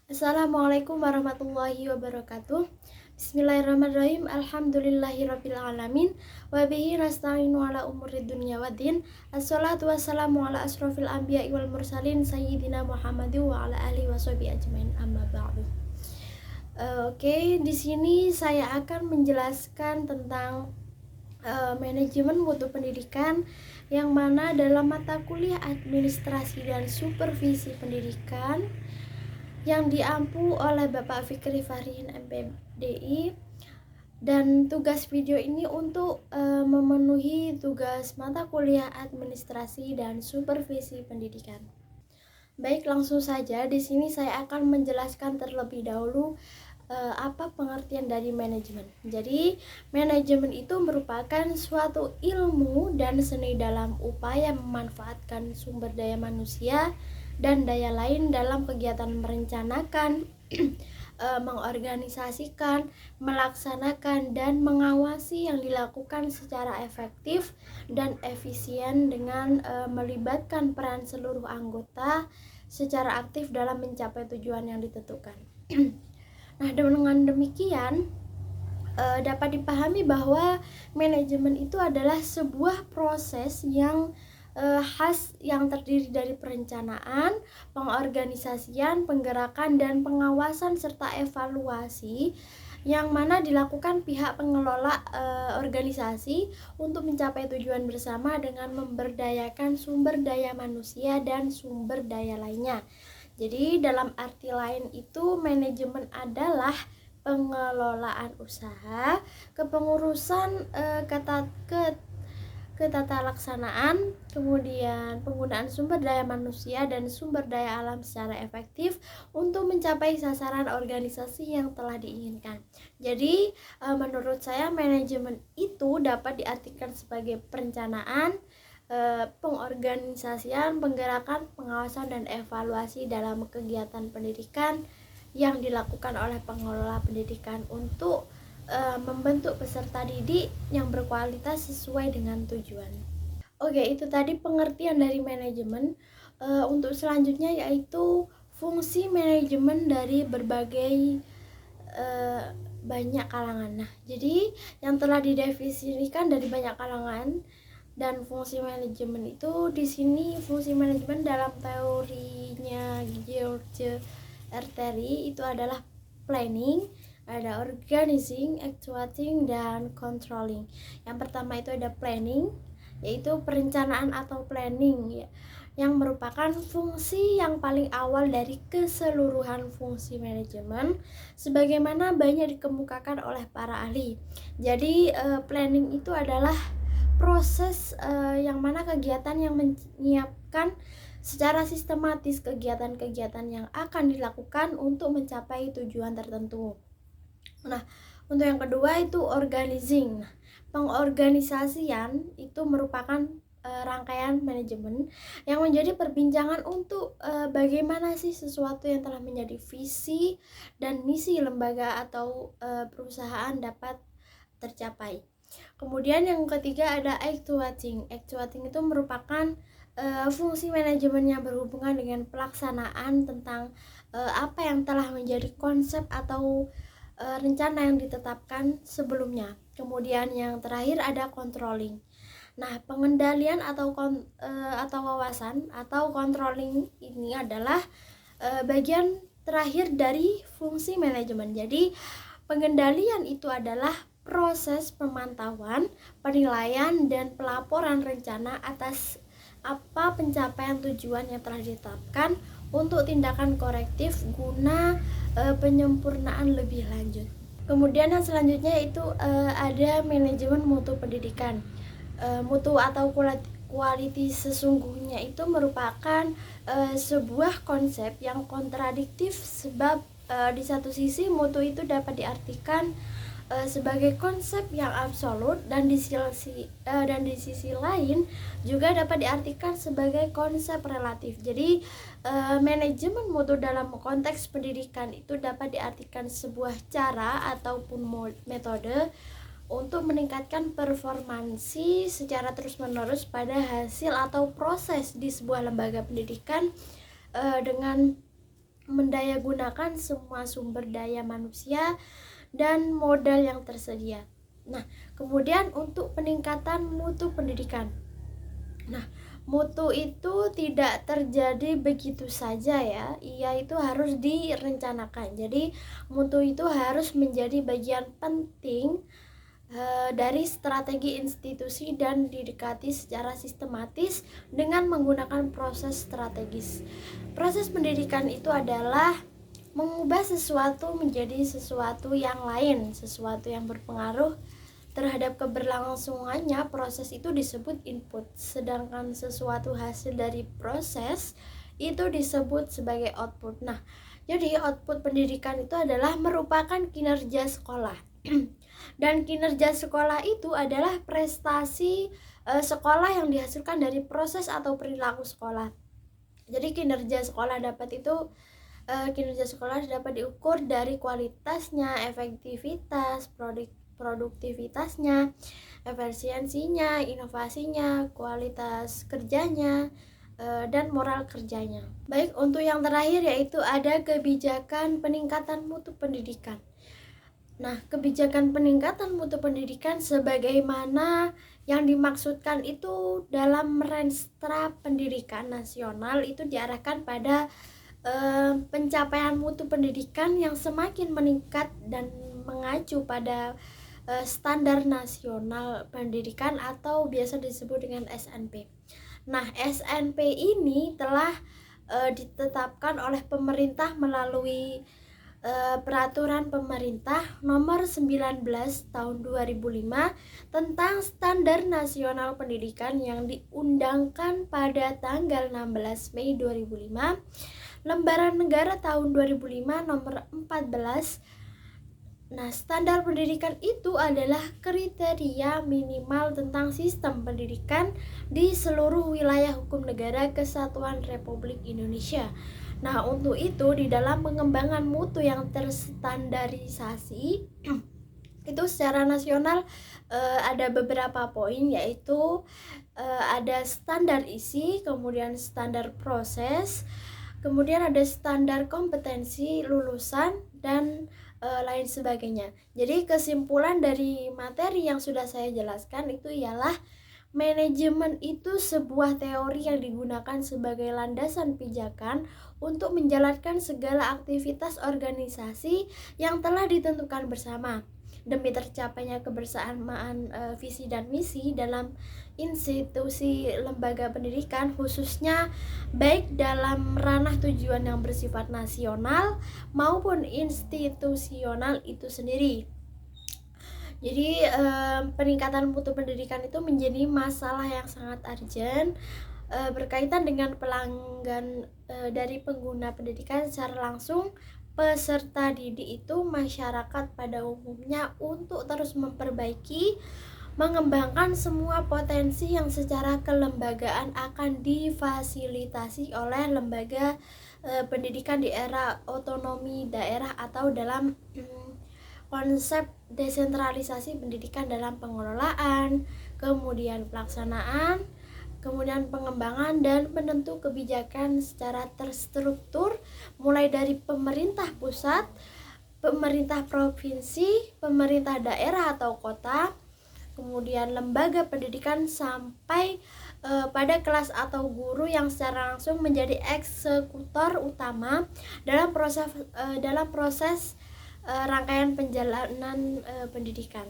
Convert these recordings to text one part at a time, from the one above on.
Assalamualaikum warahmatullahi wabarakatuh. Bismillahirrahmanirrahim. Alhamdulillahirrabbilalamin. Wabihi nasta'inu ala umurid dunya waddin. Assalatu wassalamu ala asrofil anbiya wal mursalin Sayyidina Muhammadin wa ala alihi washabihi ajmain amma ba'du. Oke, di sini saya akan menjelaskan tentang manajemen mutu pendidikan, yang mana dalam mata kuliah administrasi dan supervisi pendidikan yang diampu oleh Bapak Fikri Fahriin MPDI, dan tugas video ini untuk memenuhi tugas mata kuliah administrasi dan supervisi pendidikan. Baik, langsung saja. Di sini saya akan menjelaskan terlebih dahulu apa pengertian dari manajemen. Jadi, manajemen itu merupakan suatu ilmu dan seni dalam upaya memanfaatkan sumber daya manusia dan daya lain dalam kegiatan merencanakan, mengorganisasikan, melaksanakan, dan mengawasi yang dilakukan secara efektif dan efisien dengan melibatkan peran seluruh anggota secara aktif dalam mencapai tujuan yang ditentukan. Nah, dengan demikian dapat dipahami bahwa manajemen itu adalah sebuah proses yang khas yang terdiri dari perencanaan, pengorganisasian, penggerakan, dan pengawasan serta evaluasi yang mana dilakukan pihak pengelola organisasi untuk mencapai tujuan bersama dengan memberdayakan sumber daya manusia dan sumber daya lainnya. Jadi dalam arti lain itu manajemen adalah pengelolaan usaha, kepengurusan ketata laksanaan, kemudian penggunaan sumber daya manusia dan sumber daya alam secara efektif untuk mencapai sasaran organisasi yang telah diinginkan. Jadi menurut saya manajemen itu dapat diartikan sebagai perencanaan, pengorganisasian, penggerakan, pengawasan, dan evaluasi dalam kegiatan pendidikan yang dilakukan oleh pengelola pendidikan untuk membentuk peserta didik yang berkualitas sesuai dengan tujuan. Oke, itu tadi pengertian dari manajemen. Untuk selanjutnya yaitu fungsi manajemen dari berbagai banyak kalangan. Nah, jadi yang telah didefinisikan dari banyak kalangan dan fungsi manajemen itu di sini fungsi manajemen dalam teorinya George R. Terry itu adalah planning, ada organizing, actuating, dan controlling. Yang pertama itu ada planning, yaitu perencanaan atau planning ya, yang merupakan fungsi yang paling awal dari keseluruhan fungsi manajemen sebagaimana banyak dikemukakan oleh para ahli. Jadi planning itu adalah proses yang mana kegiatan yang menyiapkan secara sistematis kegiatan-kegiatan yang akan dilakukan untuk mencapai tujuan tertentu. Nah, untuk yang kedua itu organizing. Nah, pengorganisasian itu merupakan rangkaian manajemen yang menjadi perbincangan untuk bagaimana sih sesuatu yang telah menjadi visi dan misi lembaga atau perusahaan dapat tercapai. Kemudian yang ketiga ada actuating. Actuating itu merupakan fungsi manajemen yang berhubungan dengan pelaksanaan tentang apa yang telah menjadi konsep atau rencana yang ditetapkan sebelumnya. Kemudian yang terakhir ada controlling. Nah, pengendalian atau wawasan atau controlling ini adalah bagian terakhir dari fungsi manajemen. Jadi pengendalian itu adalah proses pemantauan, penilaian, dan pelaporan rencana atas apa pencapaian tujuan yang telah ditetapkan untuk tindakan korektif guna penyempurnaan lebih lanjut. Kemudian yang selanjutnya itu ada manajemen mutu pendidikan. Mutu atau quality sesungguhnya itu merupakan sebuah konsep yang kontradiktif sebab di satu sisi mutu itu dapat diartikan sebagai konsep yang absolut dan di sisi lain juga dapat diartikan sebagai konsep relatif. Jadi manajemen mutu dalam konteks pendidikan itu dapat diartikan sebuah cara ataupun metode untuk meningkatkan performansi secara terus-menerus pada hasil atau proses di sebuah lembaga pendidikan dengan mendayagunakan semua sumber daya manusia dan modal yang tersedia. Nah, kemudian untuk peningkatan mutu pendidikan. Nah, mutu itu tidak terjadi begitu saja ya. Ia itu harus direncanakan. Jadi, mutu itu harus menjadi bagian penting dari strategi institusi dan didekati secara sistematis dengan menggunakan proses strategis. Proses pendidikan itu adalah mengubah sesuatu menjadi sesuatu yang lain, sesuatu yang berpengaruh terhadap keberlangsungannya. Proses itu disebut input, sedangkan sesuatu hasil dari proses itu disebut sebagai output. Nah, jadi output pendidikan itu adalah merupakan kinerja sekolah. Dan kinerja sekolah itu adalah prestasi sekolah yang dihasilkan dari proses atau perilaku sekolah. Jadi kinerja sekolah dapat diukur dari kualitasnya, efektivitas, produktivitasnya, efisiensinya, inovasinya, kualitas kerjanya, dan moral kerjanya. Baik, untuk yang terakhir yaitu ada kebijakan peningkatan mutu pendidikan. Nah, kebijakan peningkatan mutu pendidikan sebagaimana yang dimaksudkan itu dalam Renstra Pendidikan Nasional itu diarahkan pada pencapaian mutu pendidikan yang semakin meningkat dan mengacu pada standar nasional pendidikan atau biasa disebut dengan SNP. Nah, SNP ini telah ditetapkan oleh pemerintah melalui Peraturan Pemerintah Nomor 19 Tahun 2005 tentang Standar Nasional Pendidikan yang diundangkan pada tanggal 16 Mei 2005, Lembaran Negara tahun 2005 Nomor 14. Nah, standar pendidikan itu adalah kriteria minimal tentang sistem pendidikan di seluruh wilayah hukum negara Kesatuan Republik Indonesia. Nah, untuk itu di dalam pengembangan mutu yang terstandarisasi itu secara nasional ada beberapa poin, yaitu ada standar isi, kemudian standar proses, kemudian ada standar kompetensi lulusan, dan lain sebagainya. Jadi kesimpulan dari materi yang sudah saya jelaskan itu ialah manajemen itu sebuah teori yang digunakan sebagai landasan pijakan untuk menjalankan segala aktivitas organisasi yang telah ditentukan bersama demi tercapainya kebersamaan visi dan misi dalam institusi lembaga pendidikan, khususnya baik dalam ranah tujuan yang bersifat nasional maupun institusional itu sendiri. Jadi peningkatan mutu pendidikan itu menjadi masalah yang sangat urgent berkaitan dengan pelanggan dari pengguna pendidikan secara langsung, peserta didik itu masyarakat pada umumnya, untuk terus memperbaiki, mengembangkan semua potensi yang secara kelembagaan akan difasilitasi oleh lembaga pendidikan di era otonomi daerah atau dalam konsep desentralisasi pendidikan dalam pengelolaan, kemudian pelaksanaan, kemudian pengembangan dan penentu kebijakan secara terstruktur mulai dari pemerintah pusat, pemerintah provinsi, pemerintah daerah atau kota, kemudian lembaga pendidikan sampai pada kelas atau guru yang secara langsung menjadi eksekutor utama dalam proses rangkaian penjalanan pendidikan.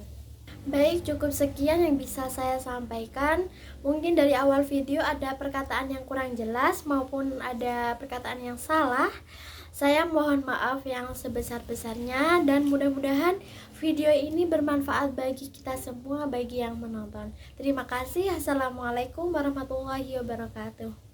Baik, cukup sekian yang bisa saya sampaikan. Mungkin dari awal video ada perkataan yang kurang jelas maupun ada perkataan yang salah. Saya mohon maaf yang sebesar-besarnya dan mudah-mudahan video ini bermanfaat bagi kita semua, bagi yang menonton. Terima kasih. Assalamualaikum warahmatullahi wabarakatuh.